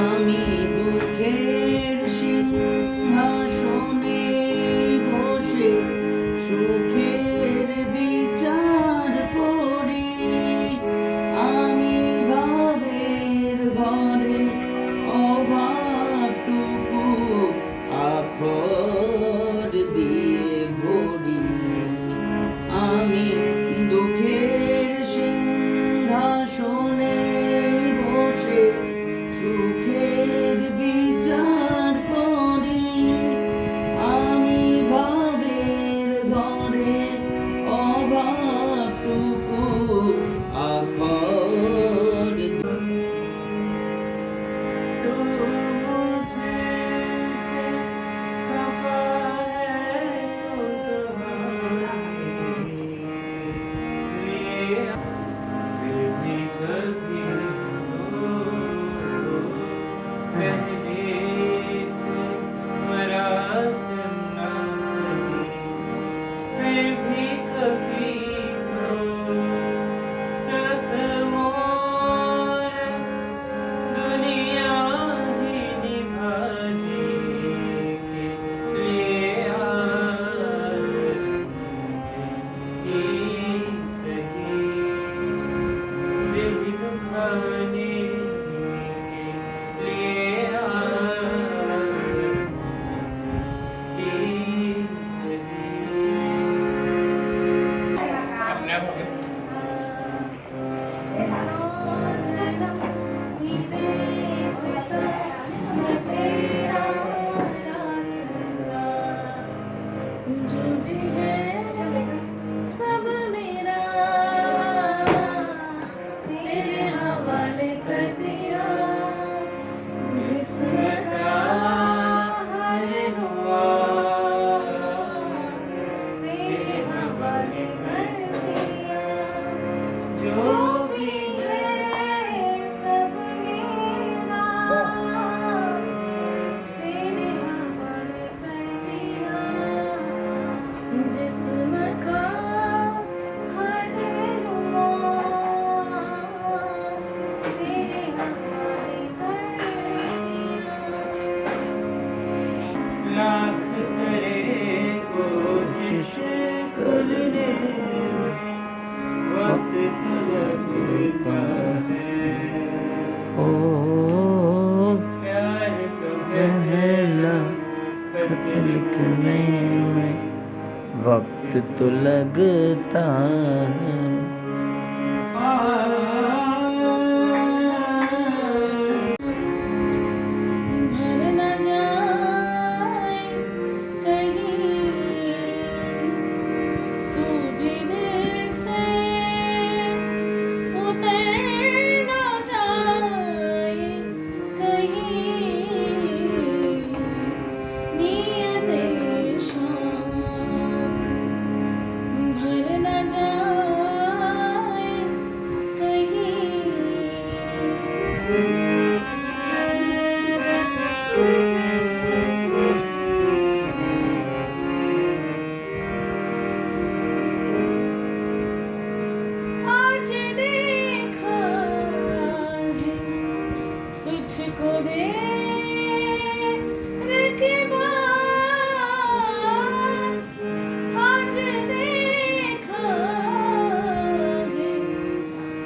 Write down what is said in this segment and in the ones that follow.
আমি দুঃখের সিংহাসনে বসে সুখের বিচার করি। আমি ভাবের ঘরে অভাবটুকু আখর দিয়ে ভরি। আমি দুঃখের সিংহাসনে বসে সুখের বিচার করি। আমি ভাবের ঘরে অভাবটুকু আখর तू मुझे से खफा है तो ज़माने लिए फिर भी कभी तो पहले से मरासिम ना सही। फिर भी कभी तो रस्मों दुनिया ही निभाने के लिए सही। दिल दुखाने के लिए अपना से जो भी है सब मेरा तेरे हवाले कर दिया। जिस्म का हर हुआ तेरे हवाले कर दिया। जो भी है सब मेरा तेरे हवाले कर दिया। जिस्म का हर हुआ तेरे हवाले कर दिया। लाख करे कोशिश करने में वक्त तो लगता है। ओ प्यार का पहला खत लिखने में वक्त तो लगता है। भर न जाए कहीं तू भी दिल से उतर न जाए कहीं नियते शौक भर न जाए कहीं। आज देखा है तुझको देर के बाद। आज देखा है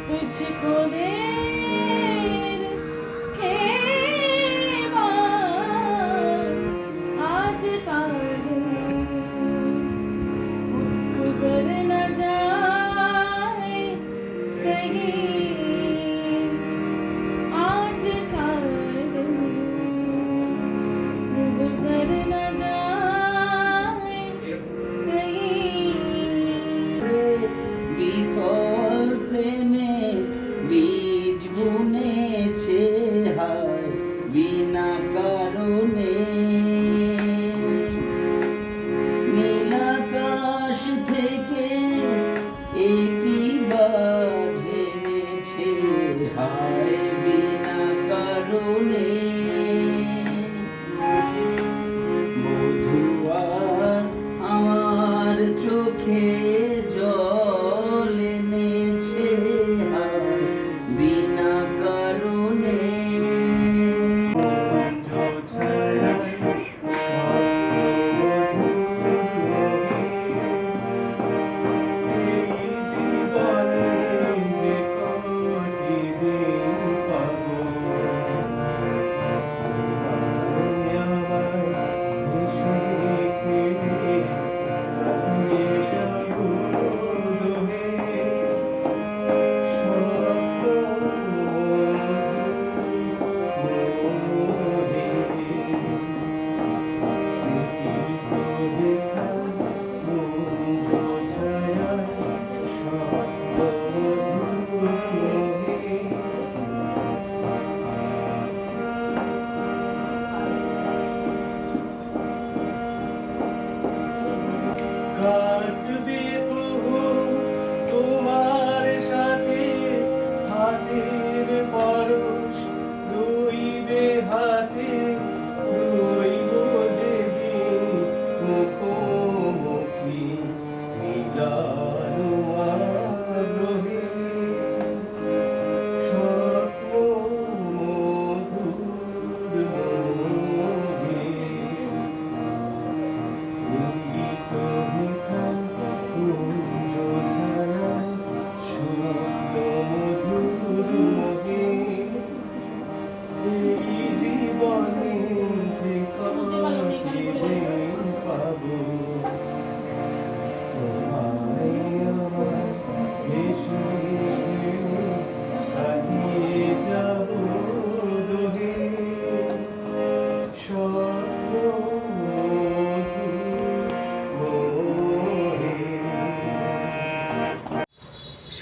तुझको देर के बाद। आज का दिन गुजर न जाए कहीं। आज का दिन गुजर न जाए कहीं। বিফল প্রেমে বীজ বুনেছে হায় বিনা কারণে। নীলাকাশ থেকে একই বাজে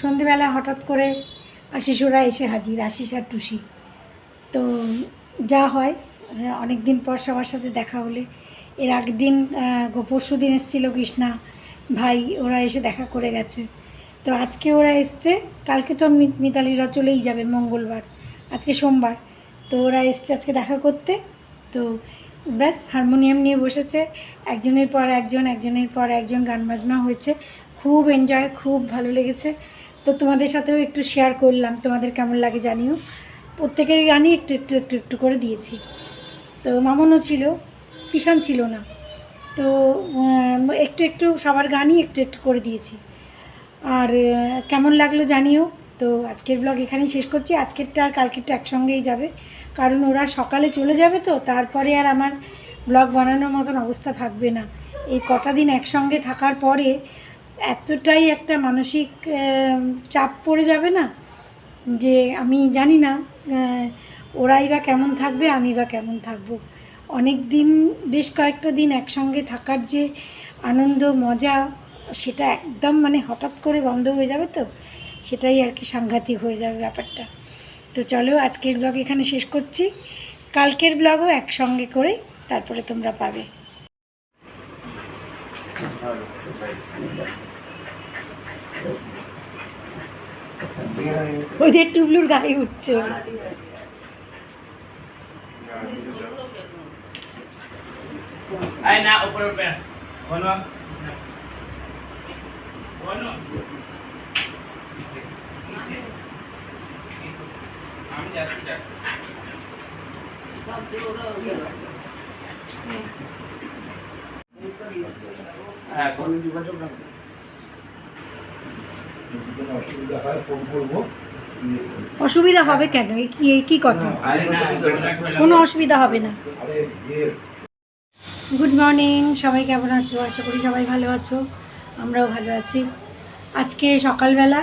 সন্ধেবেলা হঠাৎ করে আশিস ওরা এসে হাজির, আশিস আর টুসি। তো যা হয়, অনেক দিন পর সবার সাথে দেখা হলে। এর আগের দিন পরশু দিন এসেছিল কৃষ্ণা ভাই, ওরা এসে দেখা করে গেছে। তো আজকে ওরা এসছে, কালকে তো মিতালিরা চলেই যাবে মঙ্গলবার, আজকে সোমবার। তো ওরা এসছে আজকে দেখা করতে। তো ব্যাস হারমোনিয়াম নিয়ে বসেছে, একজনের পর একজন, একজনের পর একজন গান বাজনা হয়েছে, খুব এনজয়, খুব ভালো লেগেছে। তো তোমাদের সাথেও একটু শেয়ার করলাম, তোমাদের কেমন লাগে জানিও। প্রত্যেকের গানই একটু একটু একটু একটু করে দিয়েছি। তো মামনও ছিল, কিষান ছিল না। তো একটু একটু সবার গানই একটু একটু করে দিয়েছি। আর কেমন লাগলো জানিও। তো আজকের ব্লগ এখানেই শেষ করছি। আজকেরটা আর কালকেরটা একসঙ্গেই যাবে, কারণ ওরা সকালে চলে যাবে। তো তারপরে আর আমার ব্লগ বানানোর মতন অবস্থা থাকবে না। এই কটা দিন একসঙ্গে থাকার পরে এতটাই একটা মানসিক চাপ পড়ে যাবে না, যে আমি জানি না ওরাই বা কেমন থাকবে, আমি বা কেমন থাকবো। অনেক দিন, বেশ কয়েকটা দিন একসঙ্গে থাকার যে আনন্দ মজা, সেটা একদম মানে হঠাৎ করে বন্ধ হয়ে যাবে। তো সেটাই আর কি সাংঘাতিক হয়ে যাবে ব্যাপারটা। তো চলো আজকের ব্লগ এখানে শেষ করছি। কালকের ব্লগও একসঙ্গে করে তারপরে তোমরা পাবে। ওদের টুবলুর গায়ে উঠছে। আয় না উপরে উপরে বনো বনো আমি যাচ্ছি যা হ্যাঁ কোন যোগাযোগ রাখবে, অসুবিধা হবে কেন? কি কথা? কোনো অসুবিধা হবে না। গুড মর্নিং, সবাই কেমন আছো? আশা করি সবাই ভালো আছো, আমরাও ভালো আছি। আজকে সকালবেলা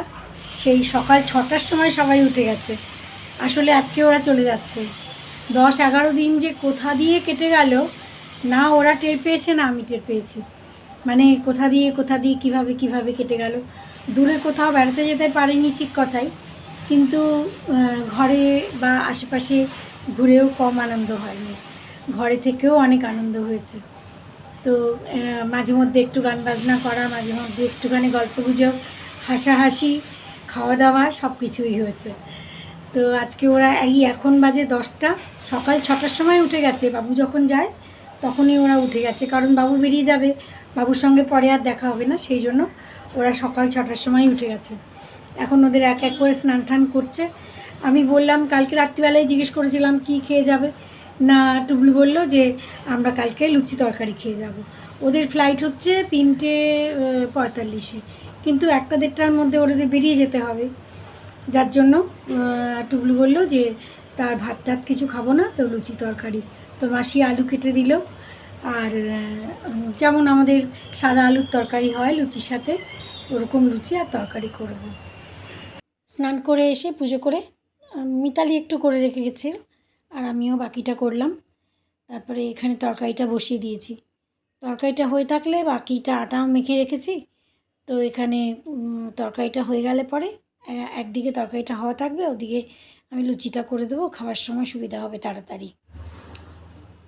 সেই সকাল 6টার সময় সবাই উঠে গেছে। আসলে আজকে ওরা চলে যাচ্ছে। 10-11 দিন যে কোথা দিয়ে কেটে গেল, না ওরা টের পেয়েছে না আমি টের পেয়েছি। মানে কোথা দিয়ে কিভাবে কেটে গেল। দূরে কোথাও বেড়াতে যেতে পারিনি ঠিক কথাই, কিন্তু ঘরে বা আশেপাশে ঘুরেও কম আনন্দ হয়নি, ঘরে থেকেও অনেক আনন্দ হয়েছে। তো মাঝে মধ্যে একটু গান বাজনা করা, মাঝে মধ্যে একটুখানি গল্পগুজব, হাসাহাসি, খাওয়া দাওয়া সব কিছুই হয়েছে। তো আজকে ওরা এখন বাজে 10টা, সকাল 6টার সময় উঠে গেছে। বাবু যখন যায় তখনই ওরা উঠে গেছে, কারণ বাবু বেরিয়ে যাবে, বাবুর সঙ্গে পরে আর দেখা হবে না, সেই জন্য ওরা সকাল 6টার সময় উঠে গেছে। এখন ওদের এক এক করে স্নান টান করছে। আমি বললাম, কালকে রাত্রিবেলায় জিজ্ঞেস করেছিলাম কি খেয়ে যাবে, না টুবলু বলল যে আমরা কালকে লুচি তরকারি খেয়ে যাব। ওদের ফ্লাইট হচ্ছে 3:45, কিন্তু 1-1:30টার মধ্যে ওদের বেরিয়ে যেতে হবে, যার জন্য টুবলু বলল যে তার ভাত টাত কিছু খাবো না, তো লুচি তরকারি। তো মাসি আলু কেটে দিল, আর যেমন আমাদের সাদা আলুর তরকারি হয় লুচির সাথে, ওরকম লুচি আর তরকারি করব। স্নান করে এসে পুজো করে মিতালি একটু করে রেখে গেছে, আর আমিও বাকিটা করলাম। তারপরে এখানে তরকারিটা বসিয়ে দিয়েছি। তরকারিটা হয়ে থাকলে বাকিটা আটাও মেখে রেখেছি। তো এখানে তরকারিটা হয়ে গেলে পরে একদিকে তরকারিটা হওয়া থাকবে, ওদিকে আমি লুচিটা করে দেবো, খাওয়ার সময় সুবিধা হবে তাড়াতাড়ি।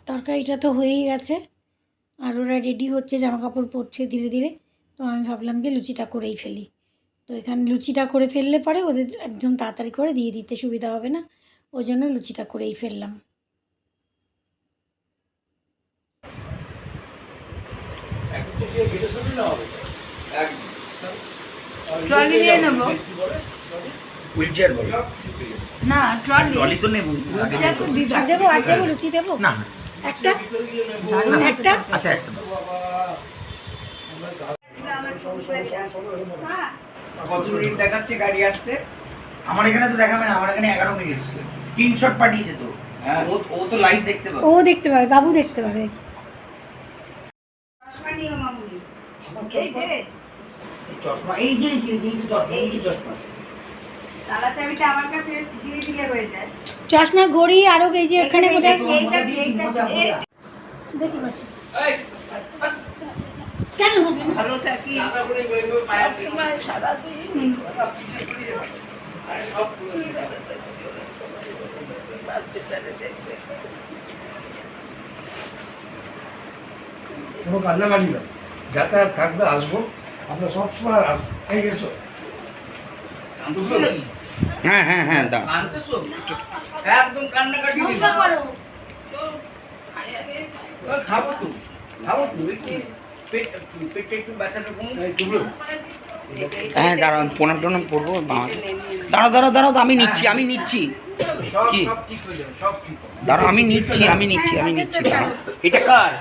তরকারিটা তো হয়েই গেছে, আর ওরা রেডি হচ্ছে, জামাকাপড় পরছে ধীরে ধীরে। তো আমি ভাবলাম যে লুচিটা করেই ফেলি। তো এখানে লুচিটা করে ফেললে পরে ওদের একদম তাড়াতাড়ি করে দিয়ে দিতে সুবিধা হবে না, ওই জন্য লুচিটা করেই ফেললাম। ট্রলি নিয়ে নেবো হুইলচেয়ার বলো না, ট্রলি তো নেব আগে দেবো আর দেবো লুচি দেবো না একটা একটা আচ্ছা একটা কত মিনিট দেখাচ্ছে গাড়ি আসতে? আমার এখানে তো দেখাবে না, আমার এখানে 11 মিনিট স্ক্রিনশট পাঠিয়েছে তো। ও তো লাইভ দেখতে পাবে, ও দেখতে পাবে, বাবু দেখতে পাবে। চশমা এই যে চশমা, এই যে চশমা, তালা চাবিটা আমার কাছে দিয়ে দিলে হয়ে যায়। চশমা ঘড়ি আরও এই যে এখানে বোধহয় এইটা দেখি মাসি। কেন হবে না? ভালো থাকি সবসময় সারাদিন বাচ্চাটারে দেখবে। কোনো কান্নাকাটি না, যাতায়াত থাকবে, আসবো, আমরা সবসময় আসবো। এই এসো, হ্যাঁ হ্যাঁ হ্যাঁ দাঁড়া একদম কান্নাকাটি নেই। খাবো তো ওই কি পেটটা একটু বাচ্চাটা কমুক। এই টুকরো। হ্যাঁ দাঁড়াও প্রণাম টনাম করবো দাঁড়াও দাঁড়াও দাঁড়াও আমি নিচ্ছি সব কি? সব ঠিক হয়ে যাবে, সব ঠিক হবে। দাঁড়াও আমি নিচ্ছি দাঁড়াও। এটা কার?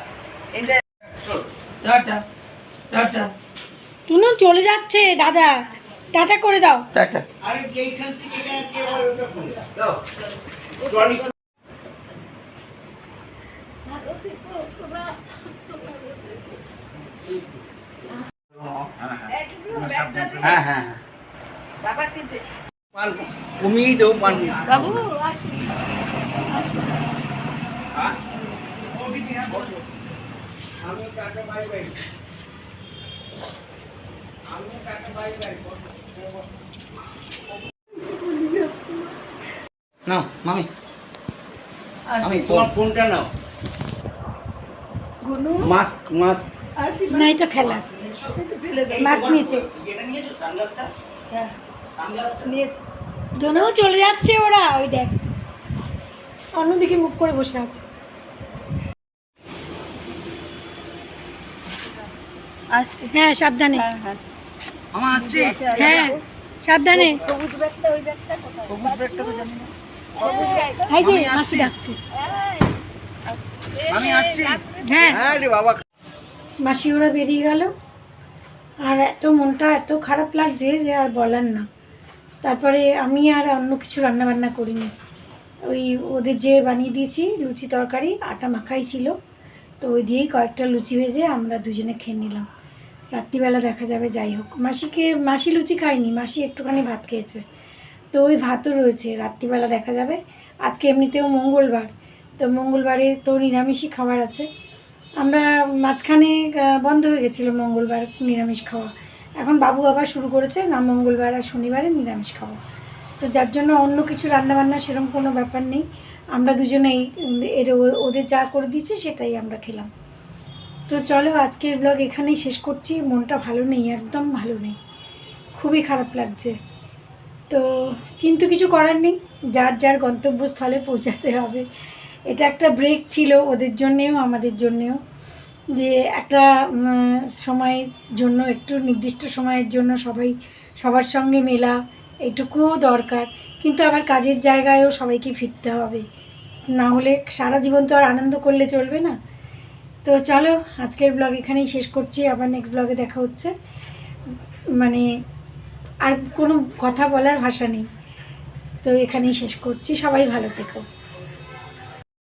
টাটা টাটা টুনু চলে যাচ্ছে দাদা, টাটা করে দাও। টাটা। আরে এইখান থেকে কে বলে ওটা খুলে দাও, ট্রলি। হ্যাঁ হ্যাঁ বাবাকে দে। পান কমিয়ে দেবো পান। বাবু আসি। নাও মামি আসি। তোমার ফোনটা নাও। গুনু মাস্ক আসি। না এটা ফেলা, একটু ফেলে দে। মাছ নিয়েছে। এটা নিয়েছো সানগ্লাসটা? হ্যাঁ সানগ্লাসটা নিয়েছি। দোনো চলে যাচ্ছে ওরা, ওই দেখ অন্যদিকে মুখ করে বসে আছে। আসছি। হ্যাঁ সাবধানে, হ্যাঁ হ্যাঁ। আমার আসছে। হ্যাঁ সাবধানে। সবুজ ব্যাগটা ওই ব্যাগটা কোথায়? সবুজ ব্যাগটা তো জানি না। সবুজ ব্যাগ। এই যে আমি মাসি আসছি। ডাকছে। আমি আসছি। হ্যাঁ হ্যাঁ রে বাবা। মাসি ওরা বেরিয়ে গেল, আর এত মনটা এত খারাপ লাগছে যে আর বলার না। তারপরে আমি আর অন্য কিছু রান্নাবান্না করিনি, ওই ওদের যে বানিয়ে দিয়েছি লুচি তরকারি, আটা মাখাই ছিল, তো ওই দিয়েই কয়েকটা লুচি ভেজে আমরা দুজনে খেয়ে নিলাম। রাত্রিবেলা দেখা যাবে, যাই হোক। মাসি লুচি খায়নি, মাসি একটুখানি ভাত খেয়েছে, তো ওই ভাতও রয়েছে, রাত্রিবেলা দেখা যাবে। আজকে এমনিতেও মঙ্গলবার, তো মঙ্গলবারে তো নিরামিষই খাবার আছে। আমরা মাঝখানে বন্ধ হয়ে গেছিলো মঙ্গলবার নিরামিষ খাওয়া, এখন বাবু আবার শুরু করেছে না মঙ্গলবার আর শনিবারে নিরামিষ খাওয়া, তো যার জন্য অন্য কিছু রান্নাবান্না সেরকম কোনো ব্যাপার নেই। আমরা দুজনেই ওদের যা করে দিয়েছে সেটাই আমরা খেলাম। তো চলো আজকের ব্লগ এখানেই শেষ করছি। মনটা ভালো নেই, একদম ভালো নেই, খুবই খারাপ লাগছে। তো কিন্তু কিছু করার নেই, যার যার গন্তব্যস্থলে পৌঁছাতে হবে। এটা একটা ব্রেক ছিল ওদের জন্যেও আমাদের জন্যেও, যে একটা সময়ের জন্য, একটু নির্দিষ্ট সময়ের জন্য সবার সঙ্গে মেলা এটুকুও দরকার। কিন্তু আবার কাজের জায়গায়ও সবাইকে ফিরতে হবে, না হলে সারা জীবন তো আর আনন্দ করলে চলবে না। তো চলো আজকের ব্লগ এখানেই শেষ করছি, আবার নেক্সট ব্লগে দেখা হচ্ছে। মানে আর কোনো কথা বলার ভাষা নেই, তো এখানেই শেষ করছি। সবাই ভালো থেকো।